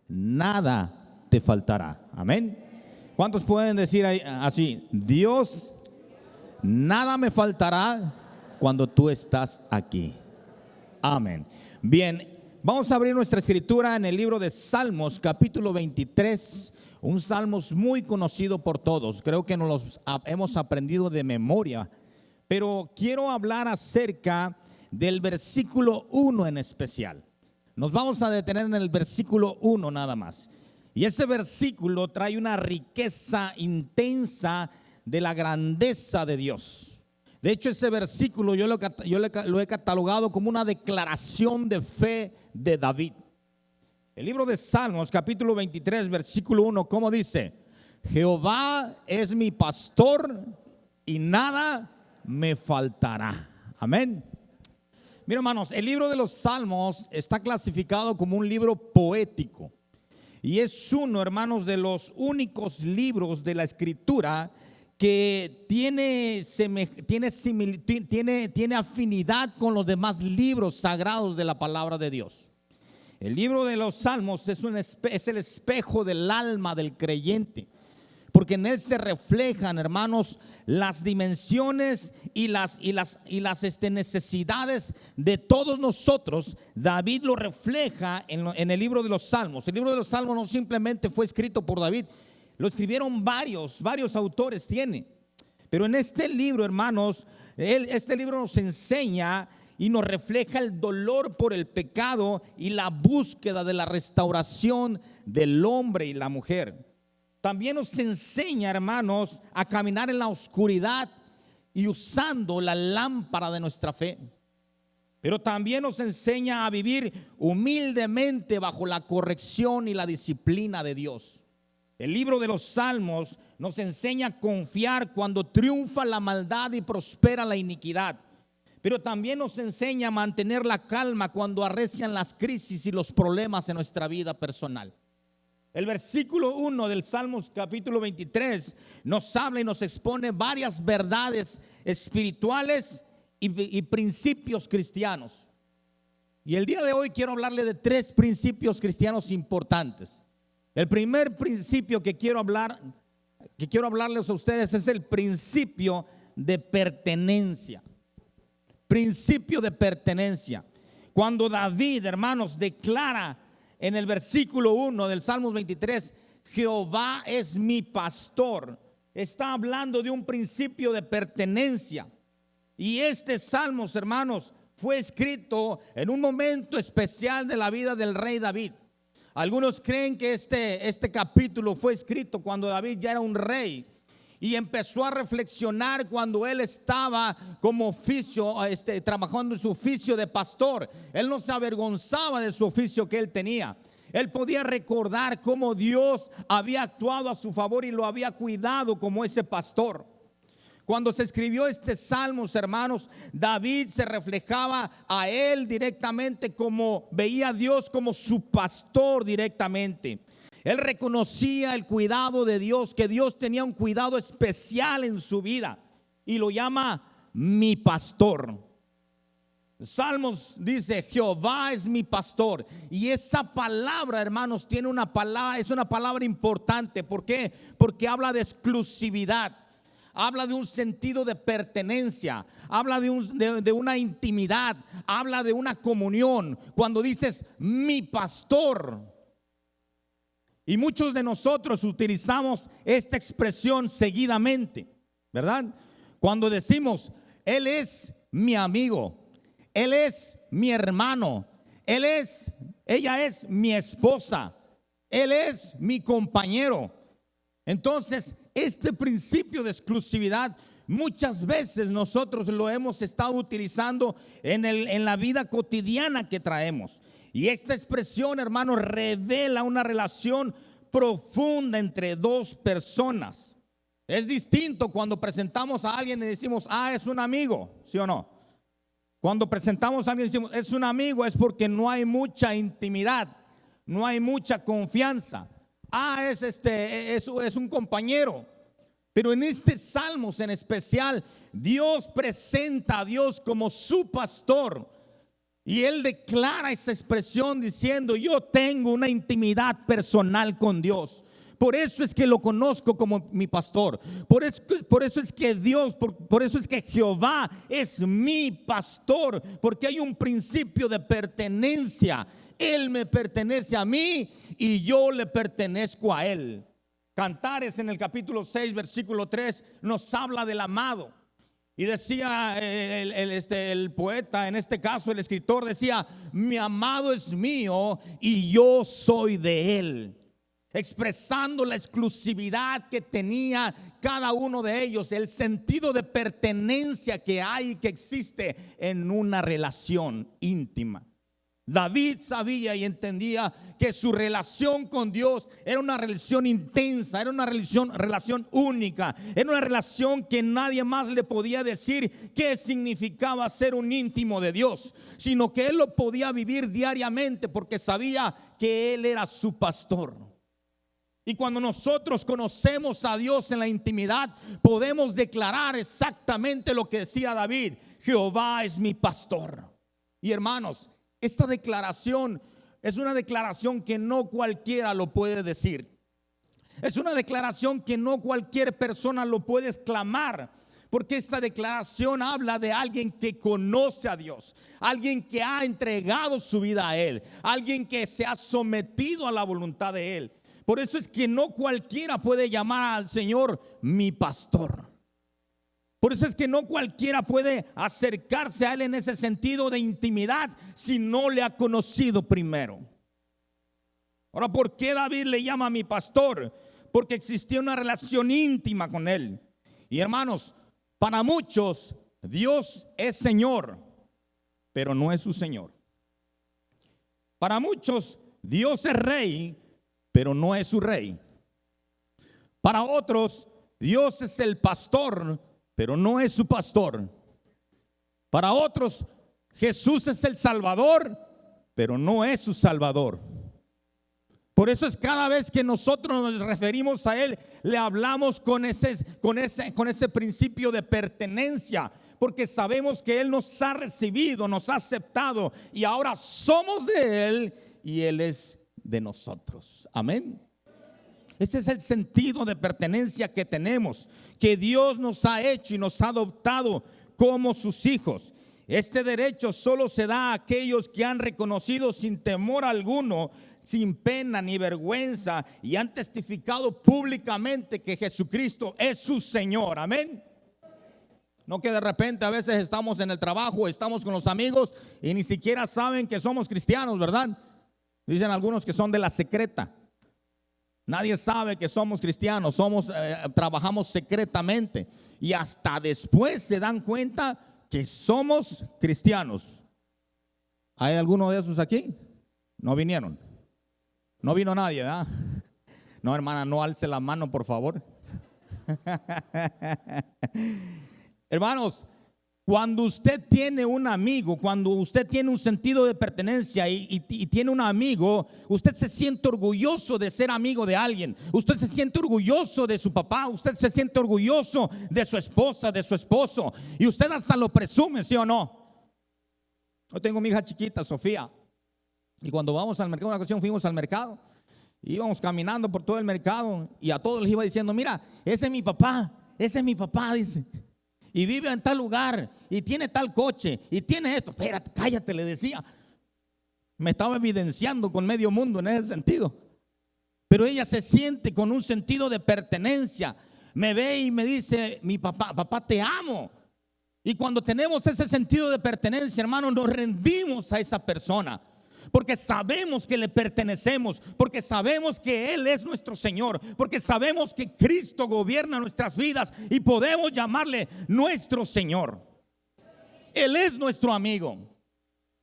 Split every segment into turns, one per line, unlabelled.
nada te faltará. Amén. ¿Cuántos pueden decir así? Dios, nada me faltará cuando tú estás aquí. Amén. Bien, vamos a abrir nuestra escritura en el libro de Salmos, capítulo 23. Un salmos muy conocido por todos. Creo que nos los hemos aprendido de memoria. Pero quiero hablar acerca del versículo 1 en especial. Nos vamos a detener en el versículo 1 nada más. Y ese versículo trae una riqueza intensa de la grandeza de Dios. De hecho, ese versículo yo lo he catalogado como una declaración de fe de David. El libro de Salmos, capítulo 23, versículo 1, ¿cómo dice? Jehová es mi pastor y nada me faltará. Amén. Mira, hermanos, el libro de los Salmos está clasificado como un libro poético. Y es uno, hermanos, de los únicos libros de la Escritura que tiene afinidad con los demás libros sagrados de la palabra de Dios. El libro de los Salmos es el espejo del alma del creyente, porque en él se reflejan, hermanos, las dimensiones y las necesidades de todos nosotros. David lo refleja en el libro de los Salmos. El libro de los Salmos no simplemente fue escrito por David, lo escribieron varios autores tiene. Pero en este libro, hermanos, este libro nos enseña y nos refleja el dolor por el pecado y la búsqueda de la restauración del hombre y la mujer. También nos enseña, hermanos, a caminar en la oscuridad y usando la lámpara de nuestra fe. Pero también nos enseña a vivir humildemente bajo la corrección y la disciplina de Dios. El libro de los Salmos nos enseña a confiar cuando triunfa la maldad y prospera la iniquidad. Pero también nos enseña a mantener la calma cuando arrecian las crisis y los problemas en nuestra vida personal. El versículo 1 del Salmos capítulo 23 nos habla y nos expone varias verdades espirituales y principios cristianos. Y el día de hoy quiero hablarle de 3 principios cristianos importantes. El primer principio que quiero hablarles a ustedes es el principio de pertenencia. Principio de pertenencia. Cuando David, hermanos, declara en el versículo 1 del Salmos 23, Jehová es mi pastor, está hablando de un principio de pertenencia. Y este Salmos, hermanos, fue escrito en un momento especial de la vida del rey David. Algunos creen que este capítulo fue escrito cuando David ya era un rey y empezó a reflexionar cuando él estaba como oficio, trabajando en su oficio de pastor. Él no se avergonzaba de su oficio que él tenía. Él podía recordar cómo Dios había actuado a su favor y lo había cuidado como ese pastor. Cuando se escribió este Salmos, hermanos, David se reflejaba a él directamente, como veía a Dios como su pastor directamente. Él reconocía el cuidado de Dios, que Dios tenía un cuidado especial en su vida, y lo llama mi pastor. Salmos dice, Jehová es mi pastor. Y esa palabra, hermanos, es una palabra importante. ¿Por qué? Porque habla de exclusividad, habla de un sentido de pertenencia, habla de una intimidad, habla de una comunión. Cuando dices mi pastor, y muchos de nosotros utilizamos esta expresión seguidamente, ¿verdad? Cuando decimos, él es mi amigo, él es mi hermano, ella es mi esposa, él es mi compañero. Entonces, este principio de exclusividad muchas veces nosotros lo hemos estado utilizando en la vida cotidiana que traemos. Y esta expresión, hermanos, revela una relación profunda entre dos personas. Es distinto cuando presentamos a alguien y decimos, es un amigo, ¿sí o no? Cuando presentamos a alguien y decimos, es un amigo, es porque no hay mucha intimidad, no hay mucha confianza. Es un compañero. Pero en este Salmos en especial, Dios presenta a Dios como su pastor. Y él declara esa expresión diciendo: yo tengo una intimidad personal con Dios. Por eso es que lo conozco como mi pastor. Por eso es que Dios, por eso es que Jehová es mi pastor. Porque hay un principio de pertenencia. Él me pertenece a mí y yo le pertenezco a él. Cantares en el capítulo 6, versículo 3 nos habla del amado. Y decía el poeta, en este caso el escritor, decía: mi amado es mío y yo soy de él. Expresando la exclusividad que tenía cada uno de ellos, el sentido de pertenencia que hay, que existe en una relación íntima. David sabía y entendía que su relación con Dios era una relación intensa, era una relación única, era una relación que nadie más le podía decir qué significaba ser un íntimo de Dios, sino que él lo podía vivir diariamente porque sabía que él era su pastor. Y cuando nosotros conocemos a Dios en la intimidad, podemos declarar exactamente lo que decía David: Jehová es mi pastor. Y hermanos, esta declaración es una declaración que no cualquiera lo puede decir. Es una declaración que no cualquier persona lo puede exclamar, porque esta declaración habla de alguien que conoce a Dios, alguien que ha entregado su vida a Él, alguien que se ha sometido a la voluntad de Él. Por eso es que no cualquiera puede llamar al Señor mi pastor. Por eso es que no cualquiera puede acercarse a Él en ese sentido de intimidad si no le ha conocido primero. Ahora, ¿por qué David le llama mi pastor? Porque existía una relación íntima con Él. Y hermanos, para muchos Dios es Señor, pero no es su Señor. Para muchos Dios es Rey, pero no es su Rey. Para otros Dios es el pastor, pero no es su pastor. Para otros Jesús es el Salvador, pero no es su Salvador. Por eso es cada vez que nosotros nos referimos a Él, le hablamos con ese principio de pertenencia, porque sabemos que Él nos ha recibido, nos ha aceptado, y ahora somos de Él y Él es de nosotros. Amén. Ese es el sentido de pertenencia que tenemos, que Dios nos ha hecho y nos ha adoptado como sus hijos. Este derecho solo se da a aquellos que han reconocido sin temor alguno, sin pena ni vergüenza, y han testificado públicamente que Jesucristo es su Señor. Amén. No que de repente a veces estamos en el trabajo, estamos con los amigos y ni siquiera saben que somos cristianos, ¿verdad? Dicen algunos que son de la secreta. Nadie sabe que somos cristianos, trabajamos secretamente y hasta después se dan cuenta que somos cristianos. ¿Hay alguno de esos aquí? No vinieron. No vino nadie, ¿verdad? No, hermana, no alce la mano, por favor. Hermanos, cuando usted tiene un amigo, cuando usted tiene un sentido de pertenencia y tiene un amigo, usted se siente orgulloso de ser amigo de alguien. Usted se siente orgulloso de su papá, usted se siente orgulloso de su esposa, de su esposo, y usted hasta lo presume, ¿sí o no? Yo tengo mi hija chiquita, Sofía, y cuando vamos al mercado, una ocasión fuimos al mercado, íbamos caminando por todo el mercado y a todos les iba diciendo: mira, ese es mi papá, dice. Y vive en tal lugar y tiene tal coche y tiene esto. Espérate, cállate, le decía. Me estaba evidenciando con medio mundo en ese sentido. Pero ella se siente con un sentido de pertenencia. Me ve y me dice: mi papá, papá, te amo. Y cuando tenemos ese sentido de pertenencia, hermano, nos rendimos a esa persona. Porque sabemos que le pertenecemos, porque sabemos que Él es nuestro Señor, porque sabemos que Cristo gobierna nuestras vidas y podemos llamarle nuestro Señor. Él es nuestro amigo.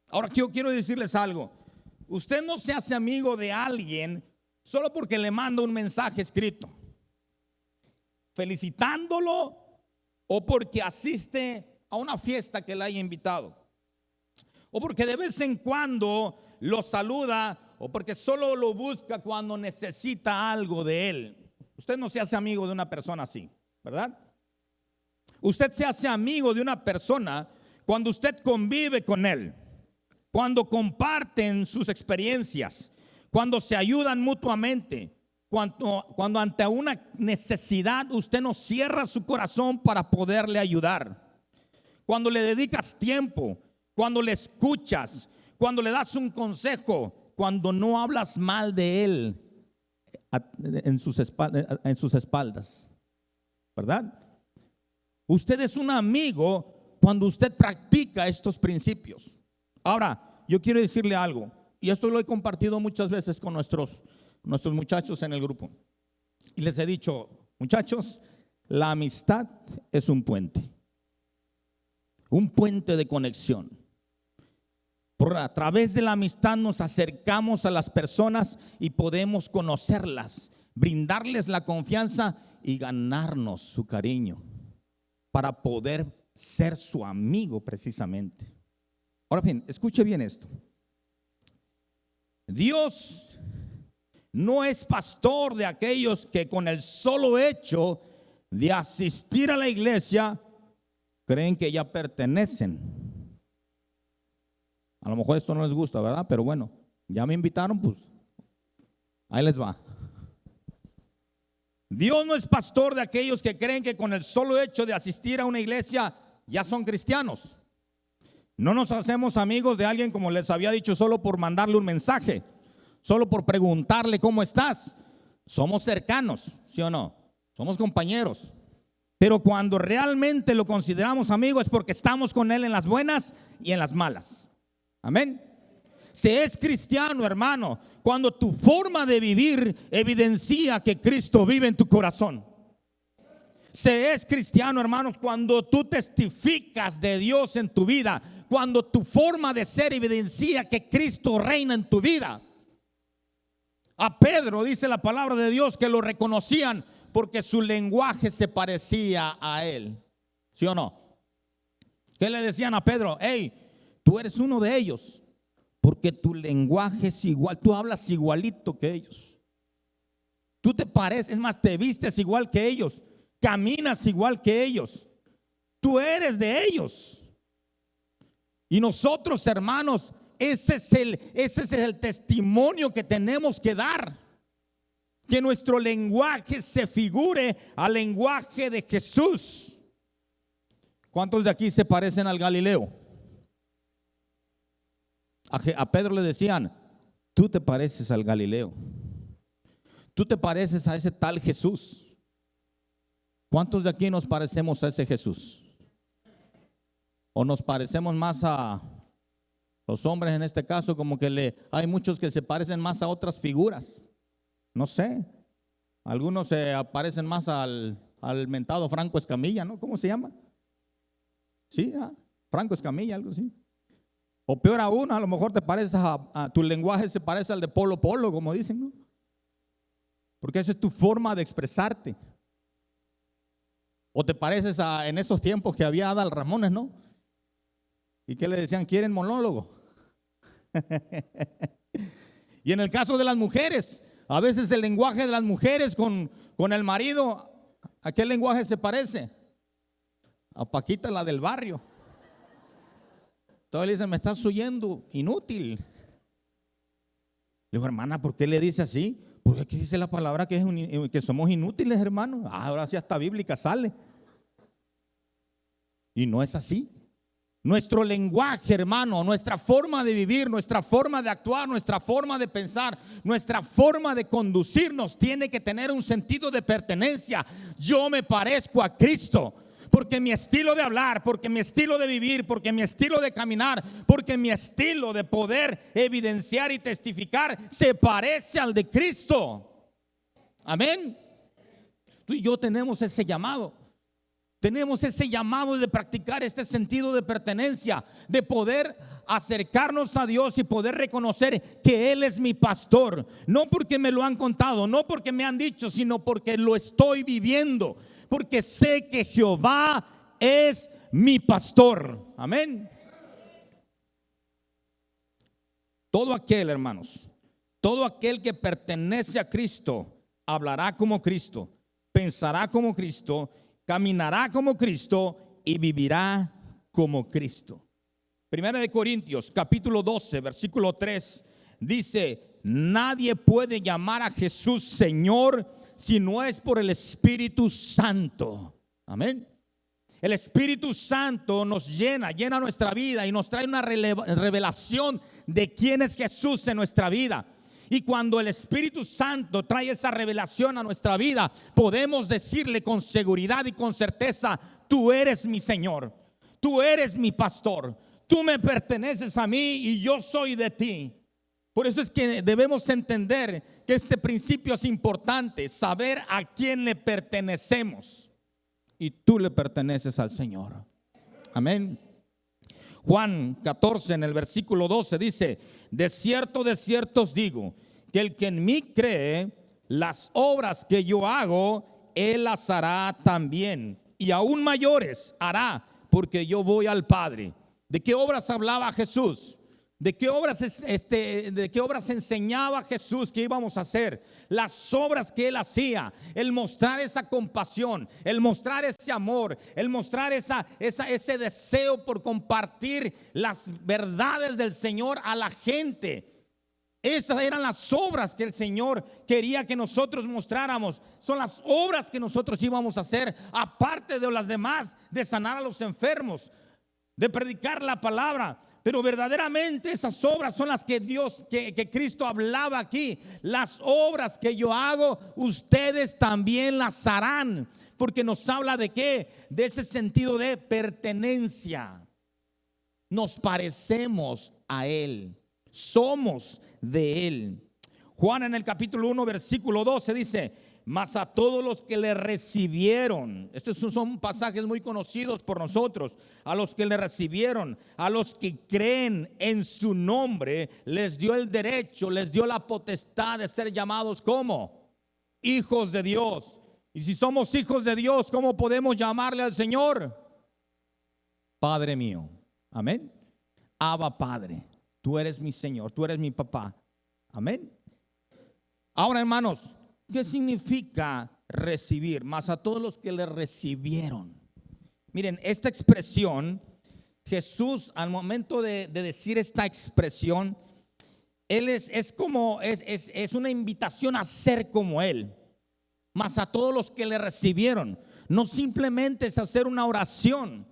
Ahora yo quiero decirles algo: usted no se hace amigo de alguien solo porque le manda un mensaje escrito, felicitándolo, o porque asiste a una fiesta que le haya invitado, o porque de vez en cuando lo saluda, o porque solo lo busca cuando necesita algo de él. Usted no se hace amigo de una persona así, ¿verdad? Usted se hace amigo de una persona cuando usted convive con él, cuando comparten sus experiencias, cuando se ayudan mutuamente, cuando ante una necesidad usted no cierra su corazón para poderle ayudar, cuando le dedicas tiempo, cuando le escuchas, cuando le das un consejo, cuando no hablas mal de él en sus espaldas, ¿verdad? Usted es un amigo cuando usted practica estos principios. Ahora, yo quiero decirle algo, y esto lo he compartido muchas veces con nuestros muchachos en el grupo. Y les he dicho, muchachos, la amistad es un puente de conexión. A través de la amistad nos acercamos a las personas y podemos conocerlas, brindarles la confianza y ganarnos su cariño para poder ser su amigo precisamente. Ahora bien, escuche bien esto. Dios no es pastor de aquellos que con el solo hecho de asistir a la iglesia creen que ya pertenecen. A lo mejor esto no les gusta, ¿verdad? Pero bueno, ya me invitaron, pues ahí les va. Dios no es pastor de aquellos que creen que con el solo hecho de asistir a una iglesia ya son cristianos. No nos hacemos amigos de alguien, como les había dicho, solo por mandarle un mensaje, solo por preguntarle cómo estás. Somos cercanos, ¿sí o no? Somos compañeros. Pero cuando realmente lo consideramos amigo es porque estamos con él en las buenas y en las malas. Amén. Se es cristiano, hermano, cuando tu forma de vivir evidencia que Cristo vive en tu corazón. Se es cristiano, hermanos, cuando tú testificas de Dios en tu vida, cuando tu forma de ser evidencia que Cristo reina en tu vida. A Pedro dice la palabra de Dios que lo reconocían porque su lenguaje se parecía a él. ¿Sí o no? ¿Qué le decían a Pedro? Hey, tú eres uno de ellos, porque tu lenguaje es igual, tú hablas igualito que ellos. Tú te pareces, es más, te vistes igual que ellos, caminas igual que ellos. Tú eres de ellos. Y nosotros, hermanos, ese es el testimonio que tenemos que dar. Que nuestro lenguaje se figure al lenguaje de Jesús. ¿Cuántos de aquí se parecen al Galileo? A Pedro le decían, tú te pareces al Galileo. Tú te pareces a ese tal Jesús. ¿Cuántos de aquí nos parecemos a ese Jesús? ¿O nos parecemos más a los hombres en este caso? Como que hay muchos que se parecen más a otras figuras. No sé. Algunos se parecen más al mentado Franco Escamilla, ¿no? ¿Cómo se llama? Sí, Franco Escamilla, algo así. O peor aún, a lo mejor te pareces a tu lenguaje se parece al de Polo Polo, como dicen, ¿no? Porque esa es tu forma de expresarte. O te pareces en esos tiempos que había Adal Ramones, ¿no? ¿Y qué le decían? ¿Quieren monólogo? Y en el caso de las mujeres, a veces el lenguaje de las mujeres con el marido, ¿a qué lenguaje se parece? A Paquita, la del barrio. Entonces le dicen, me estás oyendo, inútil. Le digo, hermana, ¿por qué le dice así? Porque aquí dice la palabra que somos inútiles, hermano. Ahora sí hasta bíblica sale. Y no es así. Nuestro lenguaje, hermano, nuestra forma de vivir, nuestra forma de actuar, nuestra forma de pensar, nuestra forma de conducirnos tiene que tener un sentido de pertenencia. Yo me parezco a Cristo porque mi estilo de hablar, porque mi estilo de vivir, porque mi estilo de caminar, porque mi estilo de poder evidenciar y testificar se parece al de Cristo. Amén. Tú y yo tenemos ese llamado. Tenemos ese llamado de practicar este sentido de pertenencia, de poder acercarnos a Dios y poder reconocer que Él es mi pastor. No porque me lo han contado, no porque me han dicho, sino porque lo estoy viviendo. Porque sé que Jehová es mi pastor. Amén. Todo aquel, hermanos, todo aquel que pertenece a Cristo, hablará como Cristo, pensará como Cristo, caminará como Cristo y vivirá como Cristo. Primera de Corintios, capítulo 12, versículo 3, dice: nadie puede llamar a Jesús Señor si no es por el Espíritu Santo. Amén. El Espíritu Santo nos llena nuestra vida y nos trae una revelación de quién es Jesús en nuestra vida. Y cuando el Espíritu Santo trae esa revelación a nuestra vida, podemos decirle con seguridad y con certeza: tú eres mi Señor, tú eres mi pastor, tú me perteneces a mí y yo soy de ti. Por eso es que debemos entender que este principio es importante, saber a quién le pertenecemos. Y tú le perteneces al Señor. Amén. Juan 14 en el versículo 12 dice: de cierto os digo, que el que en mí cree, las obras que yo hago, él las hará también, y aún mayores hará, porque yo voy al Padre. ¿De qué obras hablaba Jesús? ¿De qué obras enseñaba Jesús que íbamos a hacer? Las obras que él hacía, el mostrar esa compasión, el mostrar ese amor, el mostrar ese deseo por compartir las verdades del Señor a la gente. Esas eran las obras que el Señor quería que nosotros mostráramos. Son las obras que nosotros íbamos a hacer, aparte de las demás, de sanar a los enfermos, de predicar la palabra. Pero verdaderamente esas obras son las que que Cristo hablaba aquí. Las obras que yo hago, ustedes también las harán. Porque nos habla de qué? De ese sentido de pertenencia. Nos parecemos a Él, somos de Él. Juan en el capítulo 1 versículo 12 dice: mas a todos los que le recibieron. Estos son pasajes muy conocidos por nosotros. A los que le recibieron, a los que creen en su nombre, les dio el derecho, les dio la potestad de ser llamados como hijos de Dios. Y si somos hijos de Dios, ¿cómo podemos llamarle al Señor? Padre mío. Amén. Abba Padre, tú eres mi Señor, tú eres mi papá. Amén. Ahora, hermanos, ¿qué significa recibir? Mas a todos los que le recibieron. Miren, esta expresión, Jesús al momento de decir esta expresión, Él es una invitación a ser como Él. Mas a todos los que le recibieron. No simplemente es hacer una oración,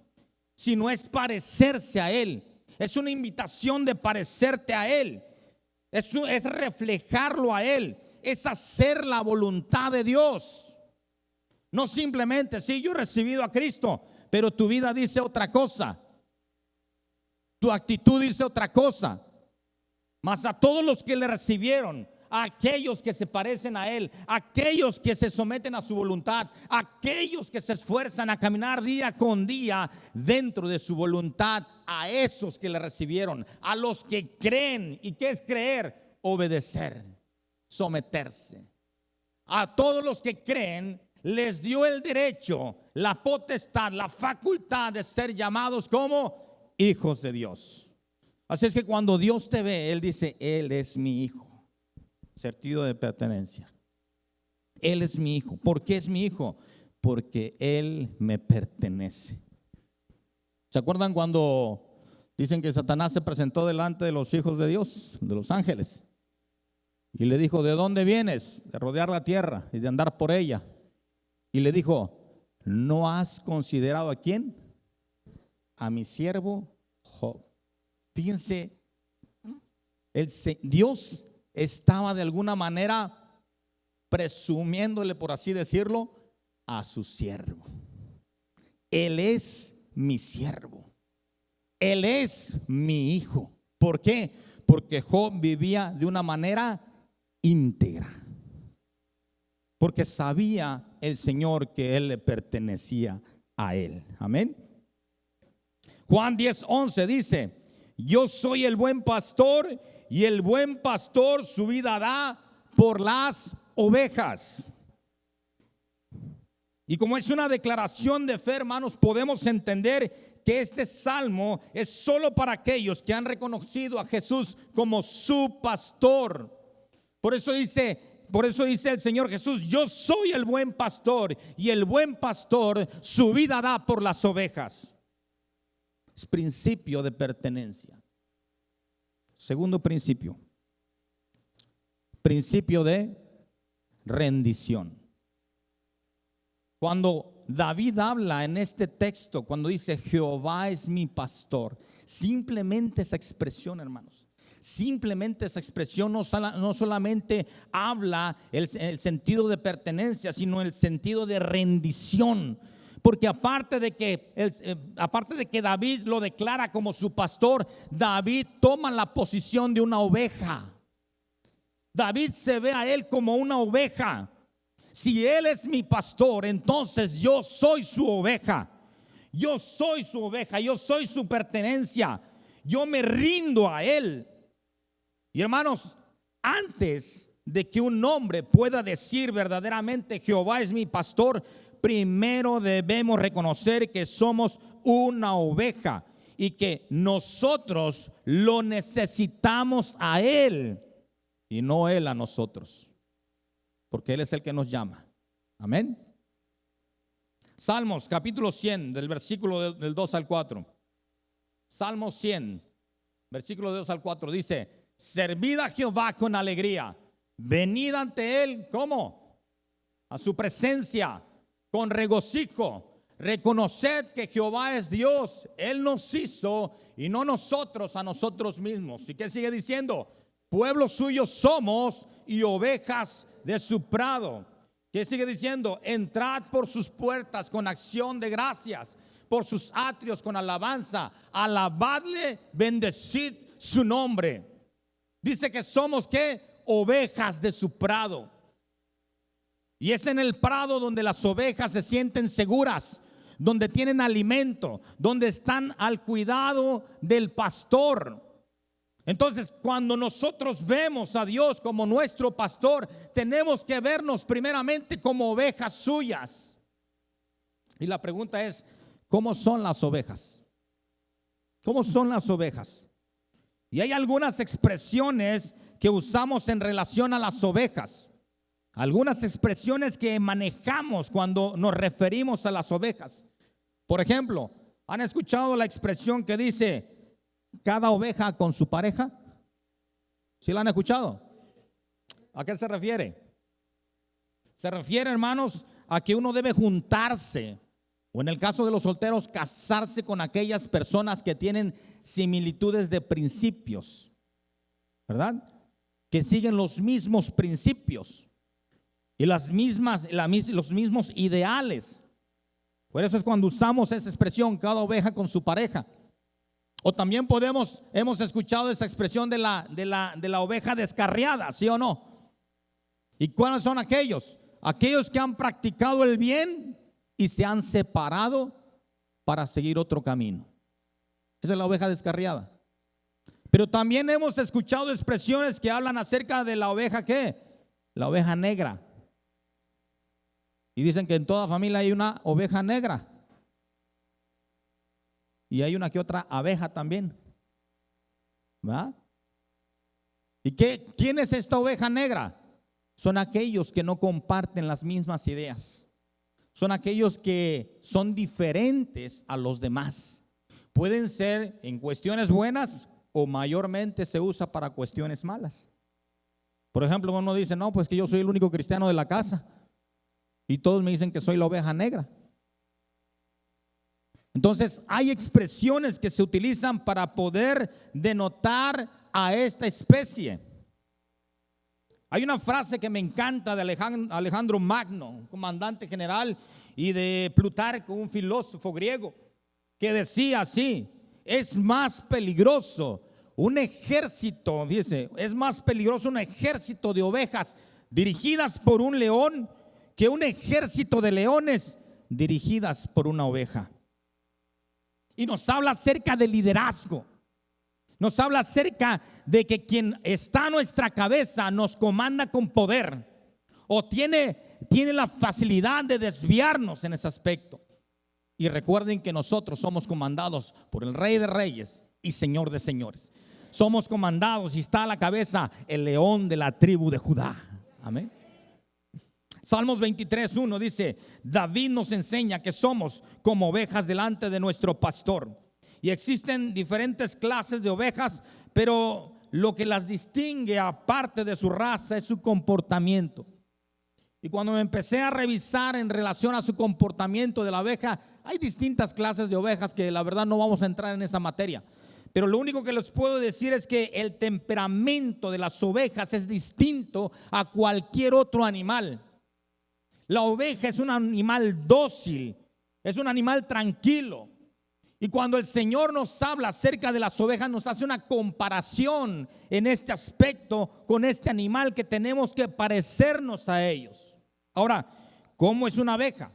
sino es parecerse a Él. Es una invitación de parecerte a Él. Es reflejarlo a Él. Es hacer la voluntad de Dios. No simplemente, sí, yo he recibido a Cristo, pero tu vida dice otra cosa, tu actitud dice otra cosa. Mas a todos los que le recibieron, a aquellos que se parecen a Él, a aquellos que se someten a su voluntad, a aquellos que se esfuerzan a caminar día con día dentro de su voluntad, a esos que le recibieron, a los que creen. ¿Y qué es creer? Obedecer, someterse. A todos los que creen les dio el derecho, la potestad, la facultad de ser llamados como hijos de Dios. Así es que cuando Dios te ve, Él dice: Él es mi hijo. Sentido de pertenencia. Él es mi hijo. ¿Por qué es mi hijo? Porque Él me pertenece. ¿Se acuerdan cuando dicen que Satanás se presentó delante de los hijos de Dios, de los ángeles? Y le dijo: ¿de dónde vienes? De rodear la tierra y de andar por ella. Y le dijo: ¿no has considerado a quién? A mi siervo Job. Fíjense, Dios estaba de alguna manera presumiéndole, por así decirlo, a su siervo. Él es mi siervo. Él es mi hijo. ¿Por qué? Porque Job vivía de una manera íntegra, porque sabía el Señor que él le pertenecía a él. Amén. Juan 10:11 dice: yo soy el buen pastor, y el buen pastor su vida da por las ovejas. Y como es una declaración de fe, hermanos, podemos entender que este salmo es solo para aquellos que han reconocido a Jesús como su pastor. Por eso dice el Señor Jesús: yo soy el buen pastor, y el buen pastor su vida da por las ovejas. Es principio de pertenencia. Segundo principio, principio de rendición. Cuando David habla en este texto, cuando dice Jehová es mi pastor, simplemente esa expresión, hermanos, simplemente esa expresión no solamente habla el sentido de pertenencia, sino el sentido de rendición. Porque aparte de que David lo declara como su pastor, David toma la posición de una oveja. David se ve a él como una oveja. Si él es mi pastor, entonces yo soy su oveja. Yo soy su oveja, yo soy su pertenencia. Yo me rindo a él. Y hermanos, antes de que un hombre pueda decir verdaderamente Jehová es mi pastor, primero debemos reconocer que somos una oveja y que nosotros lo necesitamos a él y no él a nosotros, porque él es el que nos llama. Amén. Salmos capítulo 100 del versículo del 2 al 4. Salmos 100 versículo 2 al 4 dice: servid a Jehová con alegría, venid ante él, ¿cómo? A su presencia con regocijo, reconoced que Jehová es Dios, él nos hizo y no nosotros a nosotros mismos. ¿Y qué sigue diciendo? Pueblo suyo somos y ovejas de su prado. ¿Qué sigue diciendo? Entrad por sus puertas con acción de gracias, por sus atrios con alabanza, alabadle, bendecid su nombre. Dice que somos, ¿qué? Ovejas de su prado. Y es en el prado donde las ovejas se sienten seguras, donde tienen alimento, donde están al cuidado del pastor. Entonces, cuando nosotros vemos a Dios como nuestro pastor, tenemos que vernos primeramente como ovejas suyas. Y la pregunta es, ¿cómo son las ovejas? ¿Cómo son las ovejas? Y hay algunas expresiones que usamos en relación a las ovejas. Algunas expresiones que manejamos cuando nos referimos a las ovejas. Por ejemplo, ¿han escuchado la expresión que dice cada oveja con su pareja? ¿Sí la han escuchado? ¿A qué se refiere? Se refiere, hermanos, a que uno debe juntarse, o en el caso de los solteros, casarse con aquellas personas que tienen similitudes de principios, ¿verdad? Que siguen los mismos principios y los mismos ideales. Por eso es cuando usamos esa expresión, cada oveja con su pareja. O también hemos escuchado esa expresión de la oveja descarriada, ¿sí o no? ¿Y cuáles son aquellos? Aquellos que han practicado el bien y se han separado para seguir otro camino. Esa es la oveja descarriada. Pero también hemos escuchado expresiones que hablan acerca de la oveja, ¿qué? La oveja negra. Y dicen que en toda familia hay una oveja negra. Y hay una que otra abeja también, ¿va? ¿Y quién es esta oveja negra? Son aquellos que no comparten las mismas ideas. Son aquellos que son diferentes a los demás. Pueden ser en cuestiones buenas o mayormente se usa para cuestiones malas. Por ejemplo, uno dice, no, pues que yo soy el único cristiano de la casa y todos me dicen que soy la oveja negra. Entonces hay expresiones que se utilizan para poder denotar a esta especie. Hay una frase que me encanta de Alejandro Magno, un comandante general, y de Plutarco, un filósofo griego, que decía así: es más peligroso un ejército, fíjese, es más peligroso un ejército de ovejas dirigidas por un león que un ejército de leones dirigidas por una oveja. Y nos habla acerca del liderazgo. Nos habla acerca de que quien está a nuestra cabeza nos comanda con poder o tiene la facilidad de desviarnos en ese aspecto. Y recuerden que nosotros somos comandados por el Rey de Reyes y Señor de Señores. Somos comandados y está a la cabeza el león de la tribu de Judá. Amén. Salmos 23:1 dice: David nos enseña que somos como ovejas delante de nuestro pastor y existen diferentes clases de ovejas, pero lo que las distingue aparte de su raza es su comportamiento. Y cuando me empecé a revisar en relación a su comportamiento de la oveja, hay distintas clases de ovejas que la verdad no vamos a entrar en esa materia. Pero lo único que les puedo decir es que el temperamento de las ovejas es distinto a cualquier otro animal. La oveja es un animal dócil, es un animal tranquilo. Y cuando el Señor nos habla acerca de las ovejas, nos hace una comparación en este aspecto con este animal que tenemos que parecernos a ellos. Ahora, ¿cómo es una oveja?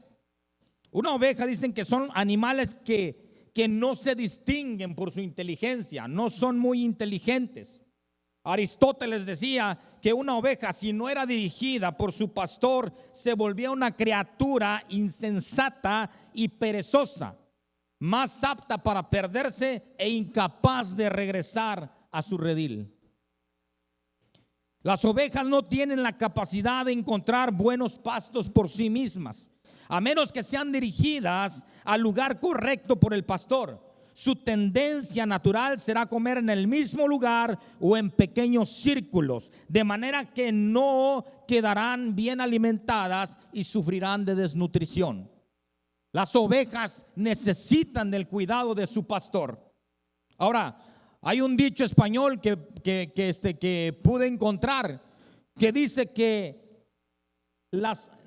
Una oveja dicen que son animales que no se distinguen por su inteligencia, no son muy inteligentes. Aristóteles decía que una oveja, si no era dirigida por su pastor, se volvía una criatura insensata y perezosa, más apta para perderse e incapaz de regresar a su redil. Las ovejas no tienen la capacidad de encontrar buenos pastos por sí mismas, a menos que sean dirigidas al lugar correcto por el pastor. Su tendencia natural será comer en el mismo lugar o en pequeños círculos, de manera que no quedarán bien alimentadas y sufrirán de desnutrición. Las ovejas necesitan del cuidado de su pastor. Ahora, hay un dicho español que pude encontrar que dice que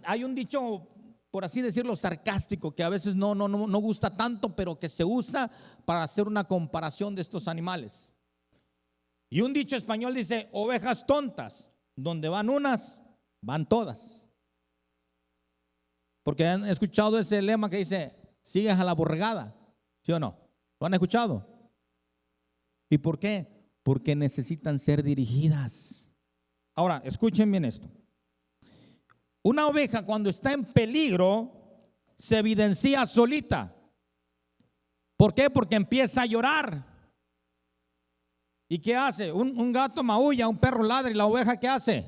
hay un dicho, por así decirlo, sarcástico, que a veces no gusta tanto, pero que se usa para hacer una comparación de estos animales. Y un dicho español dice: ovejas tontas, donde van unas, van todas. Porque han escuchado ese lema que dice: sigues a la borregada, ¿sí o no? ¿Lo han escuchado? ¿Y por qué? Porque necesitan ser dirigidas. Ahora, escuchen bien esto. Una oveja, cuando está en peligro, se evidencia solita. ¿Por qué? Porque empieza a llorar. ¿Y qué hace? Un gato maulla, un perro ladra, y la oveja, ¿qué hace?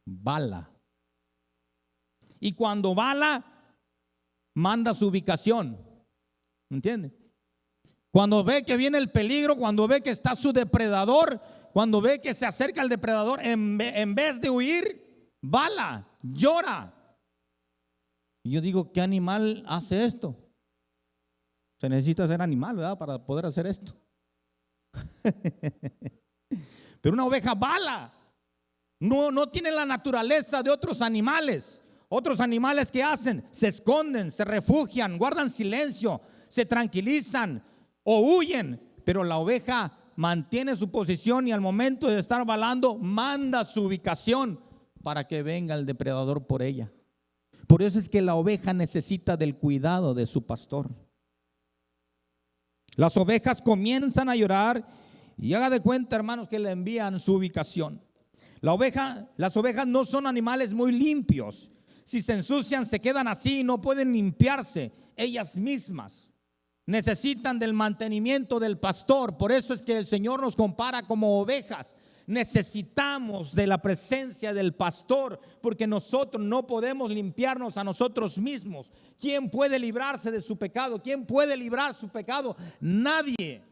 Bala. Y cuando bala, manda su ubicación. ¿Me entiende? Cuando ve que viene el peligro, cuando ve que está su depredador, cuando ve que se acerca el depredador, en vez de huir, bala, llora. Y yo digo, ¿qué animal hace esto? Se necesita ser animal, ¿verdad?, para poder hacer esto. Pero una oveja bala. No tiene la naturaleza de otros animales. Otros animales, ¿qué hacen? Se esconden, se refugian, guardan silencio, se tranquilizan o huyen. Pero la oveja mantiene su posición y al momento de estar balando, manda su ubicación para que venga el depredador por ella. Por eso es que la oveja necesita del cuidado de su pastor. Las ovejas comienzan a llorar y haga de cuenta, hermanos, que le envían su ubicación. Las ovejas no son animales muy limpios. Si se ensucian, se quedan así, no pueden limpiarse ellas mismas. Necesitan del mantenimiento del pastor. Por eso es que el Señor nos compara como ovejas. Necesitamos de la presencia del pastor, porque nosotros no podemos limpiarnos a nosotros mismos. ¿Quién puede librarse de su pecado? ¿Quién puede librar su pecado? Nadie.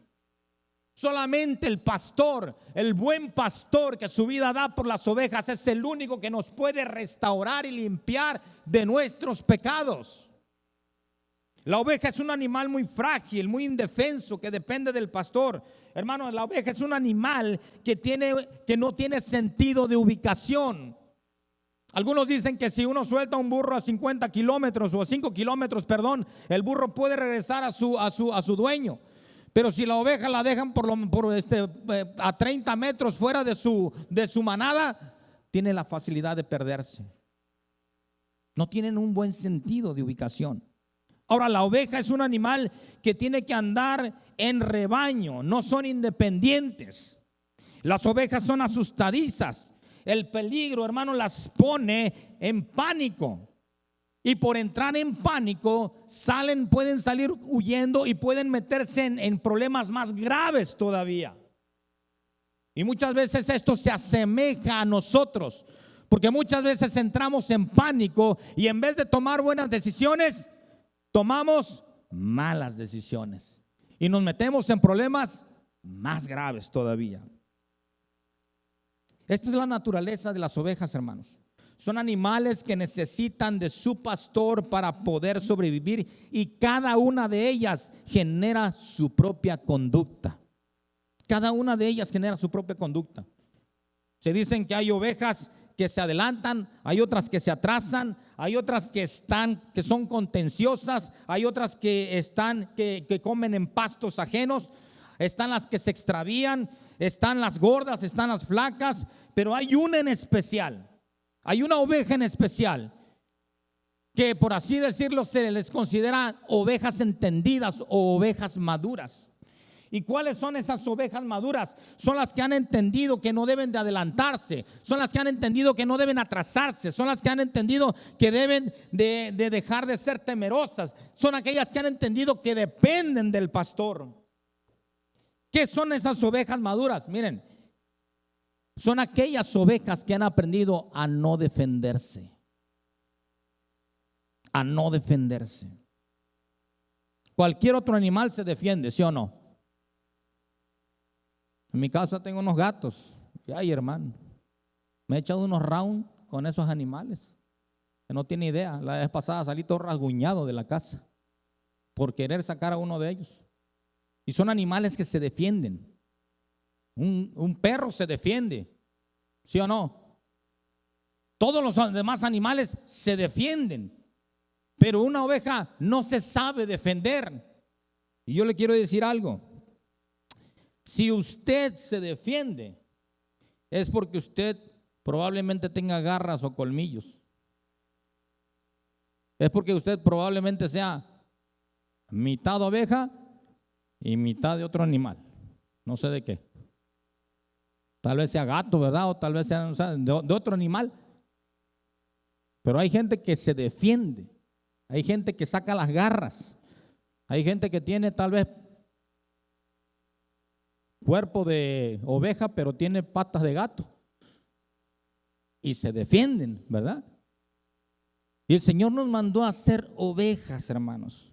Solamente el pastor, el buen pastor que su vida da por las ovejas, es el único que nos puede restaurar y limpiar de nuestros pecados. La oveja es un animal muy frágil, muy indefenso, que depende del pastor. Hermanos, la oveja es un animal que no tiene sentido de ubicación. Algunos dicen que si uno suelta un burro a 50 kilómetros o a 5 kilómetros, el burro puede regresar a su dueño. Pero si la oveja la dejan a 30 metros fuera de su manada, tiene la facilidad de perderse. No tienen un buen sentido de ubicación. Ahora, la oveja es un animal que tiene que andar en rebaño, no son independientes. Las ovejas son asustadizas. El peligro, hermano, las pone en pánico. Y por entrar en pánico, pueden salir huyendo y pueden meterse en problemas más graves todavía. Y muchas veces esto se asemeja a nosotros, porque muchas veces entramos en pánico y en vez de tomar buenas decisiones, tomamos malas decisiones y nos metemos en problemas más graves todavía. Esta es la naturaleza de las ovejas, hermanos. Son animales que necesitan de su pastor para poder sobrevivir, y cada una de ellas genera su propia conducta. Cada una de ellas genera su propia conducta. Se dicen que hay ovejas que se adelantan, hay otras que se atrasan, hay otras que son contenciosas, hay otras que comen en pastos ajenos, están las que se extravían, están las gordas, están las flacas, pero hay una en especial. Hay una oveja en especial que, por así decirlo, se les considera ovejas entendidas o ovejas maduras. ¿Y cuáles son esas ovejas maduras? Son las que han entendido que no deben de adelantarse, son las que han entendido que no deben atrasarse, son las que han entendido que deben de dejar de ser temerosas, son aquellas que han entendido que dependen del pastor. ¿Qué son esas ovejas maduras? Miren, son aquellas ovejas que han aprendido a no defenderse. A no defenderse. Cualquier otro animal se defiende, ¿sí o no? En mi casa tengo unos gatos. Y ay, hermano, me he echado unos rounds con esos animales que no tiene idea. La vez pasada salí todo rasguñado de la casa por querer sacar a uno de ellos. Y son animales que se defienden. Un perro se defiende, ¿sí o no? Todos los demás animales se defienden, pero una oveja no se sabe defender. Y yo le quiero decir algo: si usted se defiende, es porque usted probablemente tenga garras o colmillos. Es porque usted probablemente sea mitad oveja y mitad de otro animal. No sé de qué. Tal vez sea gato, ¿verdad? O tal vez sea de otro animal. Pero hay gente que se defiende. Hay gente que saca las garras. Hay gente que tiene tal vez cuerpo de oveja, pero tiene patas de gato. Y se defienden, ¿verdad? Y el Señor nos mandó a ser ovejas, hermanos.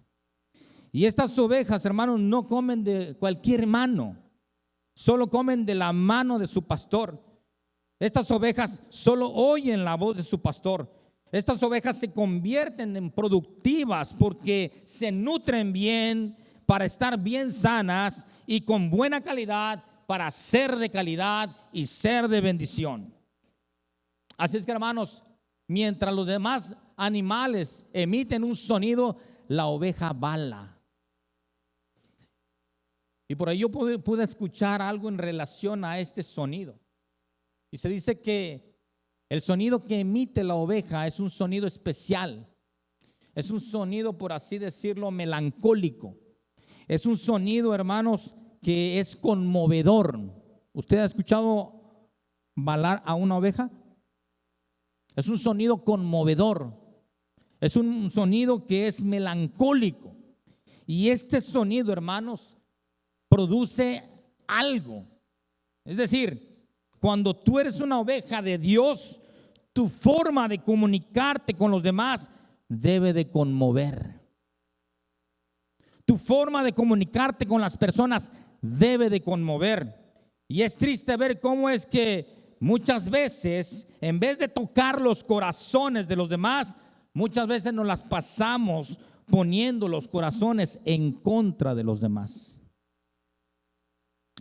Y estas ovejas, hermanos, no comen de cualquier mano. Solo comen de la mano de su pastor. Estas ovejas solo oyen la voz de su pastor. Estas ovejas se convierten en productivas porque se nutren bien para estar bien sanas y con buena calidad para ser de calidad y ser de bendición. Así es que, hermanos, mientras los demás animales emiten un sonido, la oveja bala. Y por ahí yo pude escuchar algo en relación a este sonido. Y se dice que el sonido que emite la oveja es un sonido especial. Es un sonido, por así decirlo, melancólico. Es un sonido, hermanos, que es conmovedor. ¿Usted ha escuchado balar a una oveja? Es un sonido conmovedor. Es un sonido que es melancólico. Y este sonido, hermanos, produce algo. Es decir, cuando tú eres una oveja de Dios, tu forma de comunicarte con los demás debe de conmover. Tu forma de comunicarte con las personas debe de conmover. Y es triste ver cómo es que muchas veces, en vez de tocar los corazones de los demás, muchas veces nos las pasamos poniendo los corazones en contra de los demás.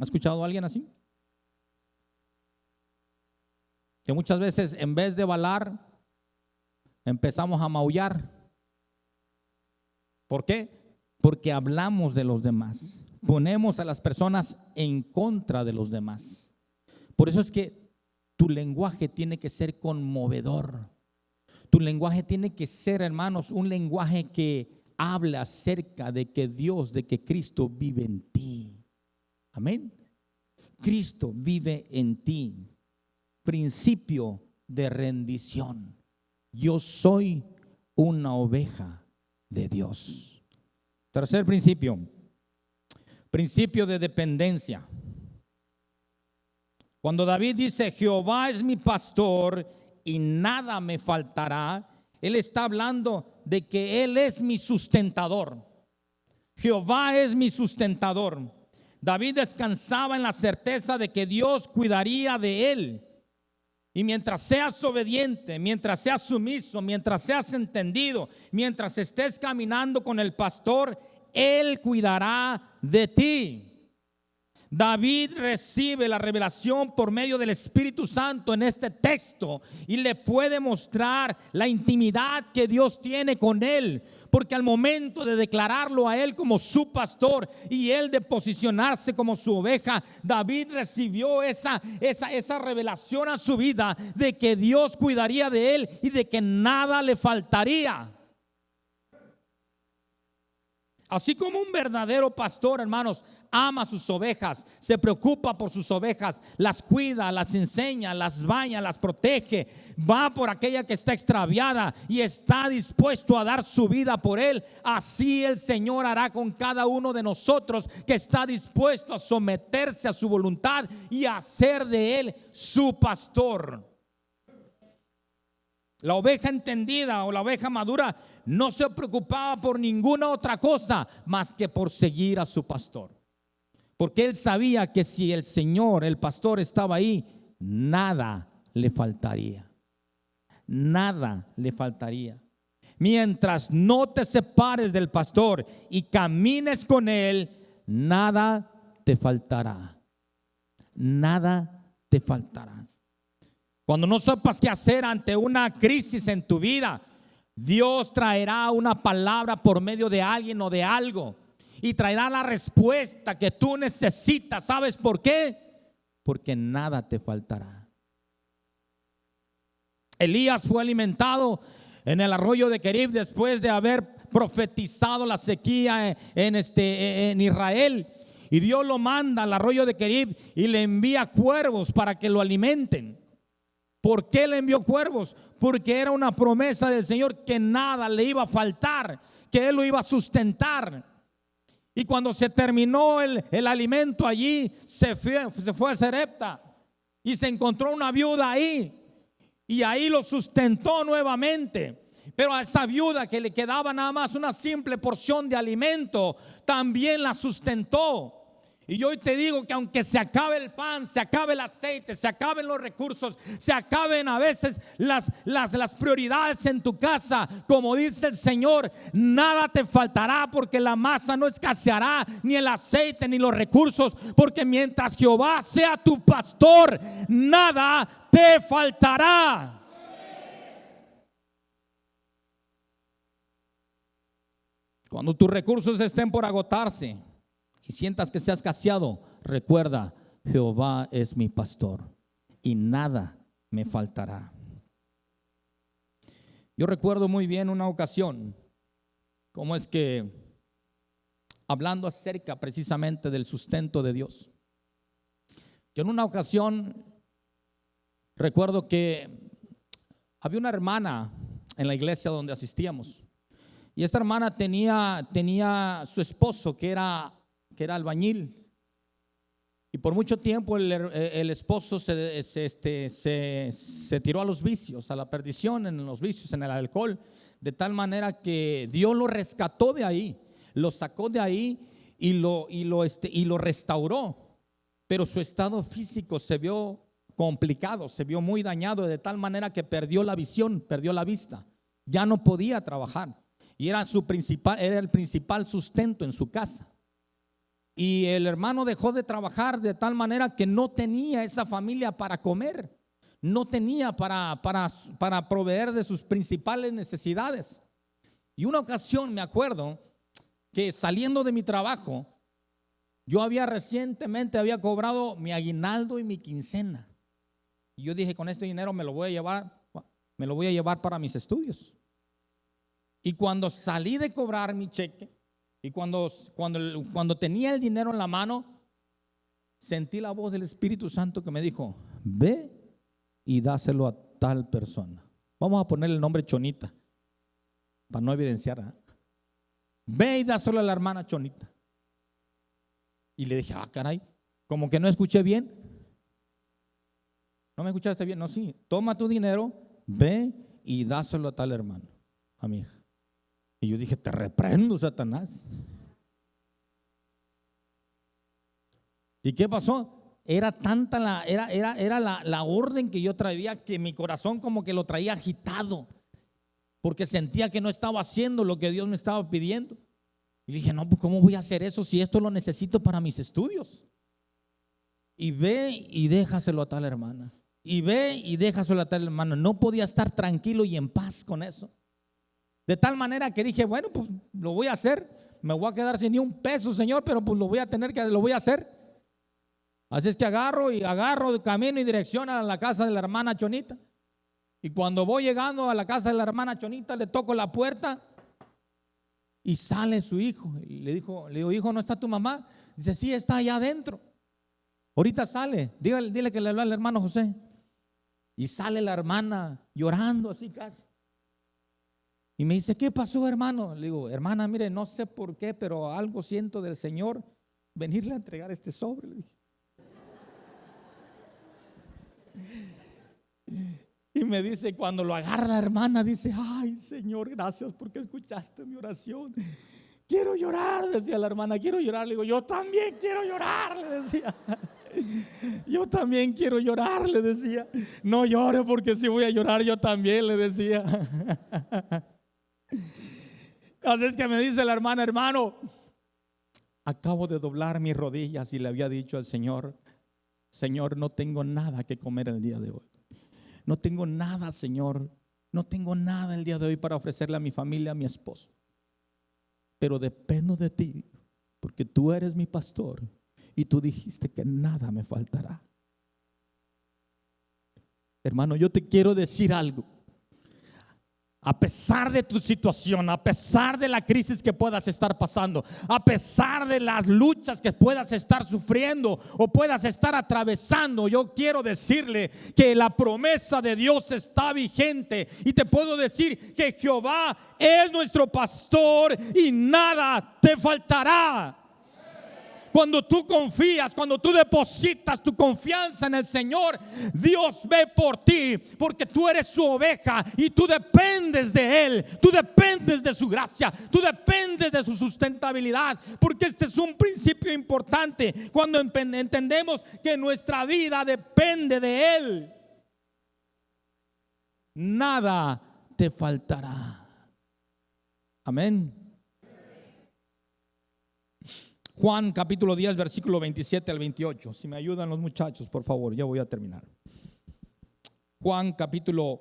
¿Ha escuchado a alguien así? Que muchas veces, en vez de balar, empezamos a maullar. ¿Por qué? Porque hablamos de los demás. Ponemos a las personas en contra de los demás. Por eso es que tu lenguaje tiene que ser conmovedor. Tu lenguaje tiene que ser, hermanos, un lenguaje que habla acerca de que Dios, de que Cristo vive en ti. Amén. Cristo vive en ti. Principio de rendición. Yo soy una oveja de Dios. Tercer principio. Principio de dependencia. Cuando David dice, Jehová es mi pastor y nada me faltará, él está hablando de que Él es mi sustentador. Jehová es mi sustentador. David descansaba en la certeza de que Dios cuidaría de él. Y mientras seas obediente, mientras seas sumiso, mientras seas entendido, mientras estés caminando con el pastor, Él cuidará de ti. David recibe la revelación por medio del Espíritu Santo en este texto y le puede mostrar la intimidad que Dios tiene con él. Porque al momento de declararlo a él como su pastor y él de posicionarse como su oveja, David recibió esa revelación a su vida de que Dios cuidaría de él y de que nada le faltaría. Así como un verdadero pastor, hermanos, ama a sus ovejas, se preocupa por sus ovejas, las cuida, las enseña, las baña, las protege, va por aquella que está extraviada y está dispuesto a dar su vida por él. Así el Señor hará con cada uno de nosotros que está dispuesto a someterse a su voluntad y a hacer de él su pastor. La oveja entendida o la oveja madura no se preocupaba por ninguna otra cosa más que por seguir a su pastor. Porque él sabía que si el Señor, el pastor, estaba ahí, nada le faltaría. Nada le faltaría. Mientras no te separes del pastor y camines con él, nada te faltará. Nada te faltará. Cuando no sepas qué hacer ante una crisis en tu vida, Dios traerá una palabra por medio de alguien o de algo y traerá la respuesta que tú necesitas. ¿Sabes por qué? Porque nada te faltará. Elías fue alimentado en el arroyo de Querib después de haber profetizado la sequía en Israel. Y Dios lo manda al arroyo de Querib y le envía cuervos para que lo alimenten. ¿Por qué le envió cuervos? Porque era una promesa del Señor que nada le iba a faltar, que Él lo iba a sustentar. Y cuando se terminó el alimento allí, se fue a Sarepta y se encontró una viuda ahí. Y ahí lo sustentó nuevamente. Pero a esa viuda que le quedaba nada más una simple porción de alimento, también la sustentó. Y yo hoy te digo que aunque se acabe el pan, se acabe el aceite, se acaben los recursos, se acaben a veces las prioridades en tu casa, como dice el Señor, nada te faltará, porque la masa no escaseará, ni el aceite, ni los recursos, porque mientras Jehová sea tu pastor, nada te faltará. Cuando tus recursos estén por agotarse y sientas que se ha escaseado, recuerda, Jehová es mi pastor y nada me faltará. Yo recuerdo muy bien una ocasión, cómo es que, hablando acerca precisamente del sustento de Dios, yo en una ocasión recuerdo que había una hermana en la iglesia donde asistíamos, y esta hermana tenía su esposo que era albañil, y por mucho tiempo el esposo se tiró a los vicios, a la perdición, en los vicios, en el alcohol, de tal manera que Dios lo rescató de ahí, lo sacó de ahí y lo restauró, pero su estado físico se vio complicado, se vio muy dañado, de tal manera que perdió la visión, perdió la vista, ya no podía trabajar y era el principal sustento en su casa. Y el hermano dejó de trabajar de tal manera que no tenía esa familia para comer, no tenía para proveer de sus principales necesidades. Y una ocasión me acuerdo que saliendo de mi trabajo, yo recientemente había cobrado mi aguinaldo y mi quincena. Y yo dije, con este dinero me lo voy a llevar para mis estudios. Y cuando salí de cobrar mi cheque, y cuando tenía el dinero en la mano, sentí la voz del Espíritu Santo que me dijo, ve y dáselo a tal persona. Vamos a ponerle el nombre Chonita, para no evidenciar, ¿eh? Ve y dáselo a la hermana Chonita. Y le dije, caray, como que no escuché bien. ¿No me escuchaste bien? No, sí. Toma tu dinero, ve y dáselo a tal hermano, a mi hija. Y yo dije, te reprendo, Satanás. ¿Y qué pasó? Era tanta la orden que yo traía, que mi corazón como que lo traía agitado, porque sentía que no estaba haciendo lo que Dios me estaba pidiendo. Y dije, no, pues ¿cómo voy a hacer eso si esto lo necesito para mis estudios? Y ve y déjaselo a tal hermana. Y ve y déjaselo a tal hermano. No podía estar tranquilo y en paz con eso. De tal manera que dije, bueno, pues lo voy a hacer. Me voy a quedar sin ni un peso, Señor, pero pues lo voy a hacer. Así es que agarro de camino y dirección a la casa de la hermana Chonita. Y cuando voy llegando a la casa de la hermana Chonita, le toco la puerta y sale su hijo. Y le digo, hijo, ¿no está tu mamá? Dice, sí, está allá adentro. Ahorita sale. Dile que le habló al hermano José. Y sale la hermana llorando así casi. Y me dice, ¿qué pasó, hermano? Le digo, hermana, mire, no sé por qué, pero algo siento del Señor venirle a entregar este sobre. Le dije. Y me dice, cuando lo agarra la hermana, dice, ay, Señor, gracias porque escuchaste mi oración. Quiero llorar, decía la hermana, quiero llorar. Le digo, yo también quiero llorar, le decía. Yo también quiero llorar, le decía. No llore porque si voy a llorar yo también, le decía. Así es que me dice la hermana, hermano, acabo de doblar mis rodillas y le había dicho al Señor, Señor, no tengo nada que comer el día de hoy. No tengo nada, Señor. No tengo nada el día de hoy para ofrecerle a mi familia, a mi esposo. Pero dependo de ti, porque tú eres mi pastor y tú dijiste que nada me faltará. Hermano, yo te quiero decir algo. A pesar de tu situación, a pesar de la crisis que puedas estar pasando, a pesar de las luchas que puedas estar sufriendo o puedas estar atravesando, yo quiero decirle que la promesa de Dios está vigente. Y te puedo decir que Jehová es nuestro pastor y nada te faltará. Cuando tú confías, cuando tú depositas tu confianza en el Señor, Dios ve por ti, porque tú eres su oveja y tú dependes de Él, tú dependes de su gracia, tú dependes de su sustentabilidad, porque este es un principio importante cuando entendemos que nuestra vida depende de Él. Nada te faltará. Amén. Juan capítulo 10 versículo 27 al 28. Si me ayudan los muchachos, por favor, ya voy a terminar. Juan capítulo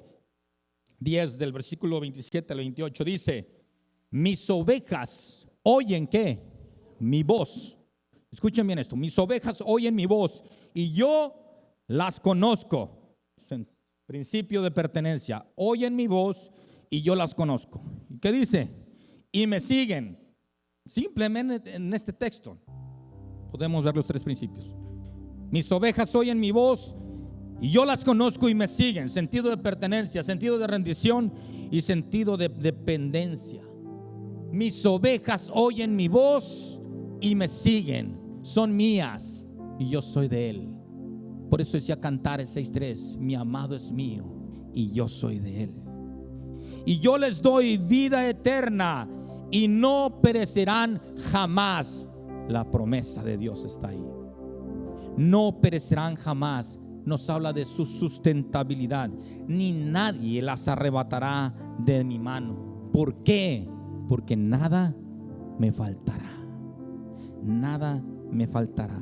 10 del versículo 27 al 28 dice: mis ovejas oyen ¿qué? Mi voz. Escuchen bien esto: mis ovejas oyen mi voz y yo las conozco. Principio de pertenencia. Oyen mi voz y yo las conozco. ¿Y qué dice? Y me siguen. Simplemente en este texto podemos ver los tres principios. Mis ovejas oyen mi voz y yo las conozco y me siguen. Sentido de pertenencia, sentido de rendición y sentido de dependencia. Mis ovejas oyen mi voz y me siguen. Son mías y yo soy de Él. Por eso decía Cantares 6:3: mi amado es mío y yo soy de Él. Y yo les doy vida eterna y no perecerán jamás. La promesa de Dios está ahí. No perecerán jamás. Nos habla de su sustentabilidad. Ni nadie las arrebatará de mi mano. ¿Por qué? Porque nada me faltará. Nada me faltará.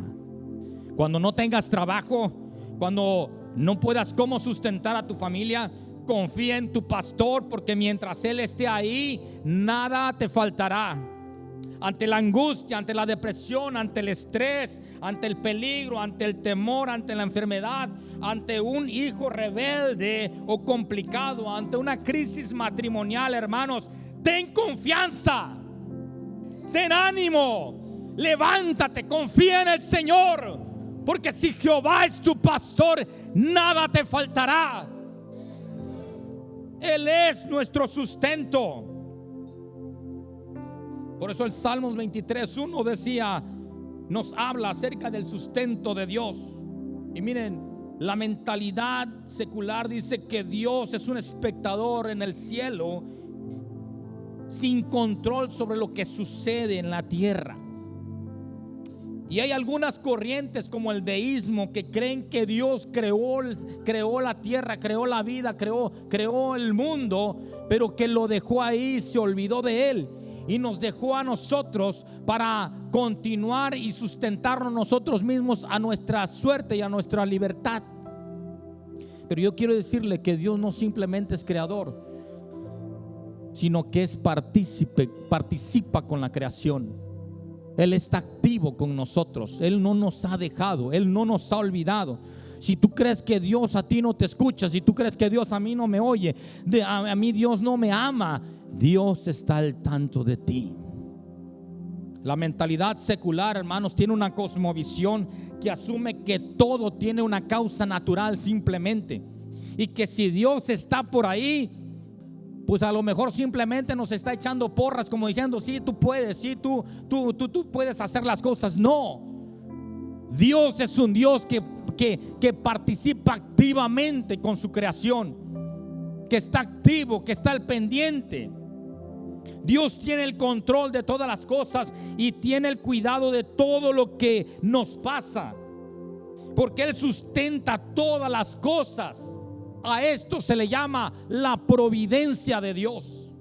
Cuando no tengas trabajo, cuando no puedas cómo sustentar a tu familia, confía en tu pastor, porque mientras Él esté ahí, nada te faltará. Ante la angustia, ante la depresión, ante el estrés, ante el peligro, ante el temor, ante la enfermedad, ante un hijo rebelde o complicado, ante una crisis matrimonial, hermanos, ten confianza, ten ánimo, levántate, confía en el Señor, porque si Jehová es tu pastor, nada te faltará. Él es nuestro sustento. Por eso el Salmos 23:1 decía, nos habla acerca del sustento de Dios. Y miren, la mentalidad secular dice que Dios es un espectador en el cielo, sin control sobre lo que sucede en la tierra. Y hay algunas corrientes como el deísmo que creen que Dios creó la tierra, creó la vida, creó el mundo, pero que lo dejó ahí, se olvidó de él y nos dejó a nosotros para continuar y sustentarnos nosotros mismos a nuestra suerte y a nuestra libertad. Pero yo quiero decirle que Dios no simplemente es creador, sino que es participa con la creación. Él está activo con nosotros. Él no nos ha dejado, Él no nos ha olvidado. Si tú crees que Dios a ti no te escucha, si tú crees que Dios a mí no me oye, a mí Dios no me ama, Dios está al tanto de ti. La mentalidad secular, hermanos, tiene una cosmovisión que asume que todo tiene una causa natural simplemente, y que si Dios está por ahí, pues a lo mejor simplemente nos está echando porras, como diciendo: sí, tú puedes, sí, tú puedes hacer las cosas. No, Dios es un Dios que participa activamente con su creación, que está activo, que está al pendiente. Dios tiene el control de todas las cosas y tiene el cuidado de todo lo que nos pasa, porque Él sustenta todas las cosas. A esto se le llama la providencia de Dios.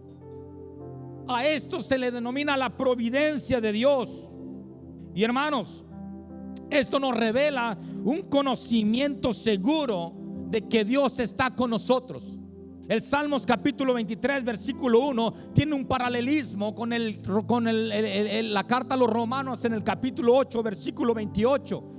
A esto se le denomina la providencia de Dios. Y hermanos, esto nos revela un conocimiento seguro de que Dios está con nosotros. El Salmos capítulo 23 versículo 1 tiene un paralelismo con la carta a los Romanos en el capítulo 8 versículo 28.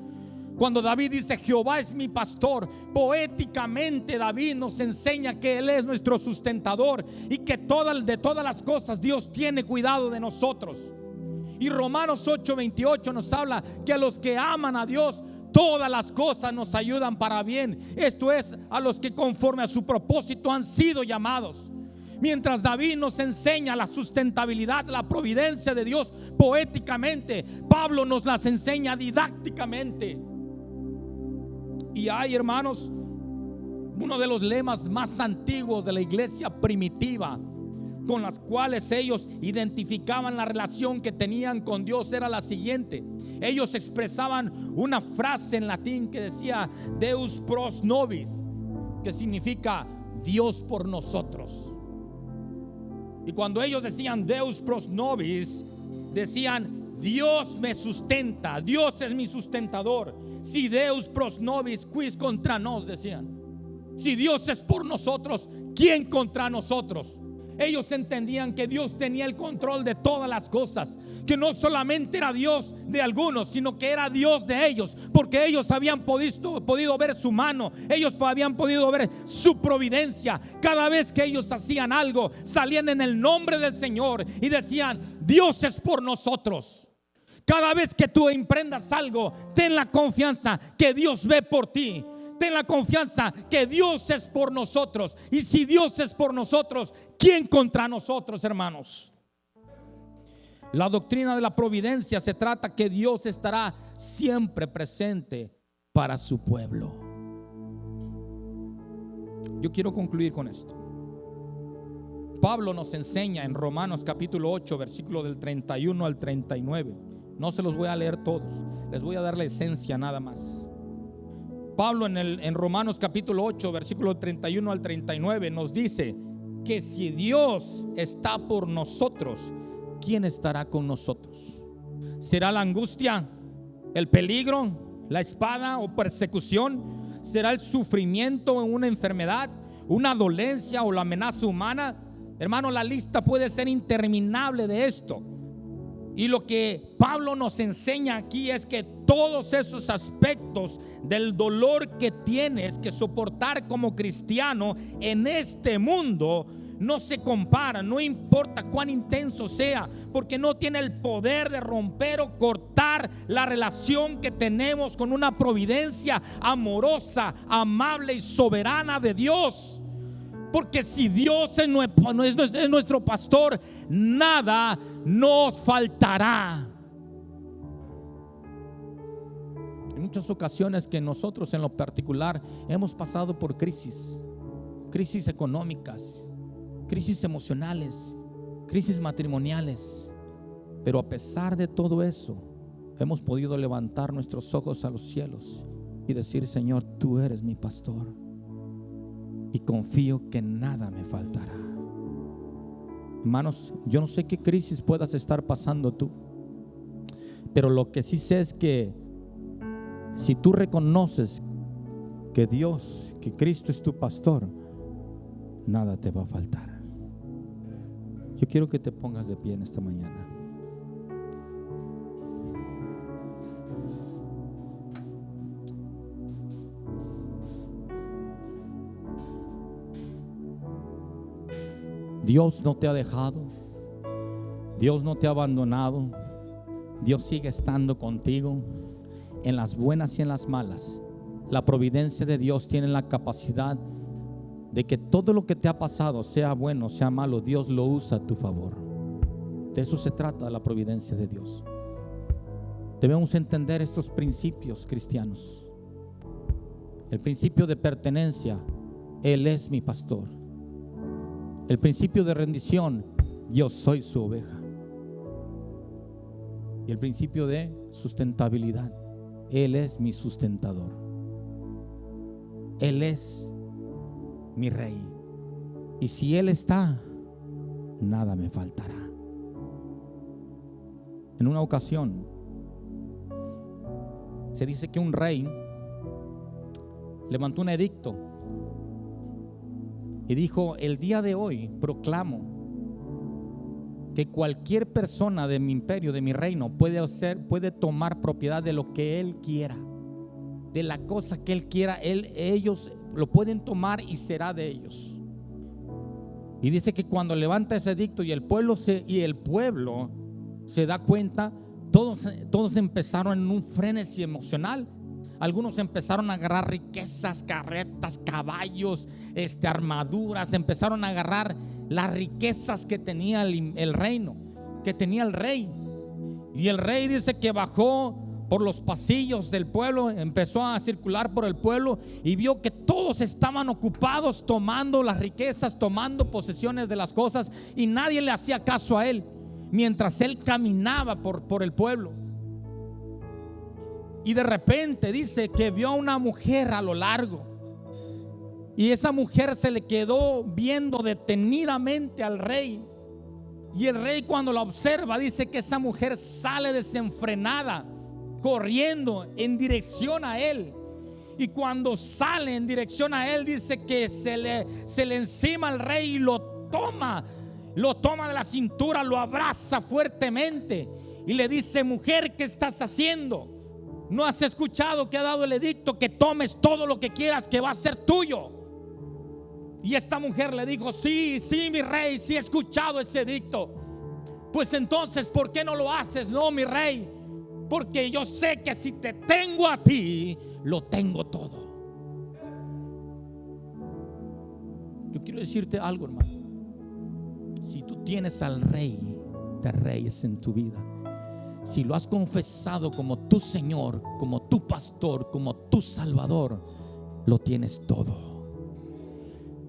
Cuando David dice: Jehová es mi pastor, poéticamente David nos enseña que Él es nuestro sustentador y que de todas las cosas Dios tiene cuidado de nosotros. Y Romanos 8:28 nos habla que a los que aman a Dios, todas las cosas nos ayudan para bien. Esto es, a los que conforme a su propósito han sido llamados. Mientras David nos enseña la sustentabilidad, la providencia de Dios poéticamente, Pablo nos las enseña didácticamente. Y hay, hermanos, uno de los lemas más antiguos de la iglesia primitiva, con las cuales ellos identificaban la relación que tenían con Dios, era la siguiente. Ellos expresaban una frase en latín que decía Deus pros nobis, que significa Dios por nosotros. Y cuando ellos decían Deus pros nobis, decían: Dios me sustenta, Dios es mi sustentador. Si Deus pros nobis, quis contra nos, decían. Si Dios es por nosotros, ¿quién contra nosotros? Ellos entendían que Dios tenía el control de todas las cosas, que no solamente era Dios de algunos, sino que era Dios de ellos, porque ellos habían podido ver su mano, ellos habían podido ver su providencia. Cada vez que ellos hacían algo, salían en el nombre del Señor y decían: Dios es por nosotros. Cada vez que tú emprendas algo, ten la confianza que Dios ve por ti. Ten la confianza que Dios es por nosotros. Y si Dios es por nosotros, ¿quién contra nosotros, hermanos? La doctrina de la providencia se trata que Dios estará siempre presente para su pueblo. Yo quiero concluir con esto. Pablo nos enseña en Romanos capítulo 8, versículo del 31 al 39. No se los voy a leer todos, les voy a dar la esencia nada más. Pablo en Romanos capítulo 8, versículo 31 al 39 nos dice que si Dios está por nosotros, ¿quién estará con nosotros? ¿Será la angustia, el peligro, la espada o persecución? ¿Será el sufrimiento en una enfermedad, una dolencia o la amenaza humana? Hermano, la lista puede ser interminable de esto. Y lo que Pablo nos enseña aquí es que todos esos aspectos del dolor que tienes que soportar como cristiano en este mundo no se comparan, no importa cuán intenso sea, porque no tiene el poder de romper o cortar la relación que tenemos con una providencia amorosa, amable y soberana de Dios. Porque si Dios es nuestro pastor, nada nos faltará. En muchas ocasiones que nosotros en lo particular hemos pasado por crisis económicas, crisis emocionales, crisis matrimoniales. Pero a pesar de todo eso, hemos podido levantar nuestros ojos a los cielos y decir: Señor, tú eres mi pastor y confío que nada me faltará. Hermanos, yo no sé qué crisis puedas estar pasando tú, pero lo que sí sé es que si tú reconoces que Dios, que Cristo es tu pastor, nada te va a faltar. Yo quiero que te pongas de pie en esta mañana. Dios no te ha dejado, Dios no te ha abandonado, Dios sigue estando contigo en las buenas y en las malas. La providencia de Dios tiene la capacidad de que todo lo que te ha pasado, sea bueno, sea malo, Dios lo usa a tu favor. De eso se trata la providencia de Dios. Debemos entender estos principios cristianos. El principio de pertenencia: Él es mi pastor. El principio de rendición: yo soy su oveja. Y el principio de sustentabilidad: Él es mi sustentador. Él es mi rey. Y si Él está, nada me faltará. En una ocasión se dice que un rey levantó un edicto y dijo: el día de hoy proclamo que cualquier persona de mi imperio, de mi reino, puede tomar propiedad de lo que él quiera, de la cosa que él quiera. Ellos lo pueden tomar y será de ellos. Y dice que cuando levanta ese edicto y el pueblo se da cuenta, todos empezaron en un frenesí emocional. Algunos empezaron a agarrar riquezas, carretas, caballos, armaduras. Empezaron a agarrar las riquezas que tenía el reino, que tenía el rey. Y el rey dice que bajó por los pasillos del pueblo, empezó a circular por el pueblo y vio que todos estaban ocupados tomando las riquezas, tomando posesiones de las cosas, y nadie le hacía caso a él mientras él caminaba por el pueblo. Y de repente dice que vio a una mujer a lo largo, y esa mujer se le quedó viendo detenidamente al rey. Y el rey, cuando la observa, dice que esa mujer sale desenfrenada, corriendo en dirección a él. Y cuando sale en dirección a él, dice que se le encima al rey y lo toma de la cintura, lo abraza fuertemente y le dice: mujer, ¿qué estás haciendo? ¿No has escuchado que ha dado el edicto que tomes todo lo que quieras, que va a ser tuyo? Y esta mujer le dijo: sí, mi rey, sí he escuchado ese edicto. Pues entonces, ¿por qué no lo haces? No, mi rey, porque yo sé que si te tengo a ti, lo tengo todo. Yo quiero decirte algo, hermano. Si tú tienes al Rey de Reyes en tu vida, si lo has confesado como tu Señor, como tu pastor, como tu Salvador, lo tienes todo.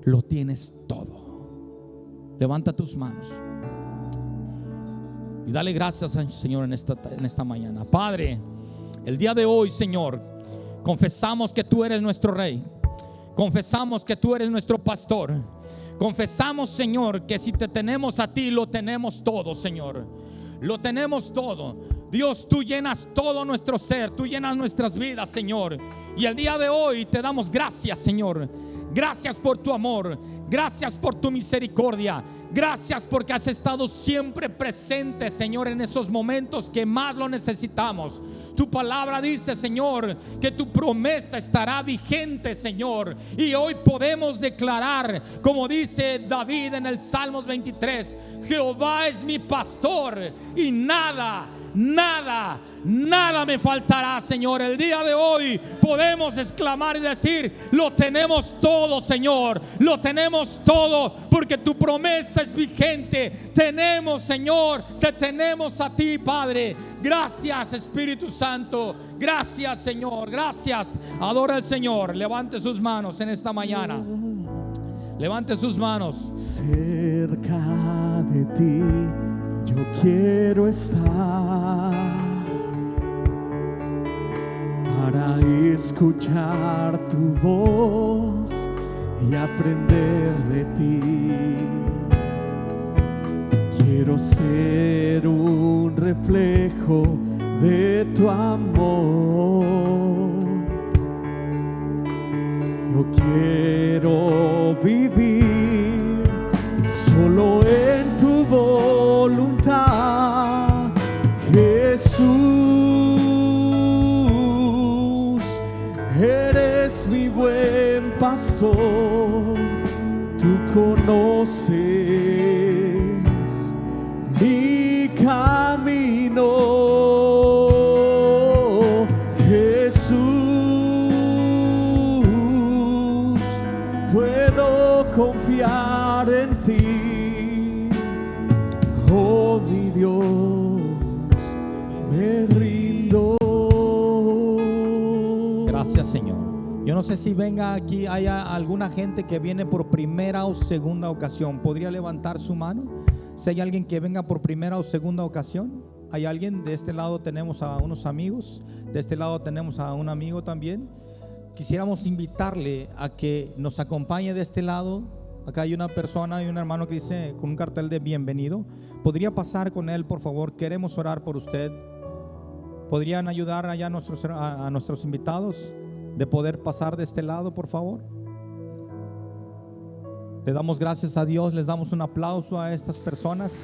Lo tienes todo. Levanta tus manos y dale gracias al Señor en esta mañana. Padre, el día de hoy, Señor, confesamos que tú eres nuestro Rey. Confesamos que tú eres nuestro pastor. Confesamos, Señor, que si te tenemos a ti, lo tenemos todo, Señor. Lo tenemos todo. Dios, tú llenas todo nuestro ser, tú llenas nuestras vidas, Señor. Y el día de hoy te damos gracias, Señor. Gracias por tu amor, gracias por tu misericordia, gracias porque has estado siempre presente, Señor, en esos momentos que más lo necesitamos. Tu palabra dice, Señor, que tu promesa estará vigente, Señor. Y hoy podemos declarar, como dice David en el Salmos 23: Jehová es mi pastor y nada me faltará, Señor. El día de hoy podemos exclamar y decir: lo tenemos todo, Señor. Lo tenemos todo porque tu promesa es vigente. Tenemos, Señor, te tenemos a ti, Padre. Gracias, Espíritu Santo. Gracias, Señor. Gracias. Adora al Señor. Levante sus manos en esta mañana. Levante sus manos.
Cerca de ti yo quiero estar, para escuchar tu voz y aprender de ti. Quiero ser un reflejo de tu amor. Yo quiero vivir solo en tu voluntad, Jesús. Eres mi buen pastor, tú conoces mi camino, Jesús. Puedo confiar en ti, oh mi Dios, me rindo.
Gracias, Señor. Yo no sé si venga aquí, haya alguna gente que viene por primera o segunda ocasión. ¿Podría levantar su mano? Si hay alguien que venga por primera o segunda ocasión. ¿Hay alguien? De este lado tenemos a unos amigos, de este lado tenemos a un amigo también. Quisiéramos invitarle a que nos acompañe de este lado. Acá hay una persona y un hermano que dice con un cartel de bienvenido. ¿Podría pasar con él, por favor? Queremos orar por usted. ¿Podrían ayudar allá a nuestros invitados de poder pasar de este lado, por favor? Le damos gracias a Dios, les damos un aplauso a estas personas.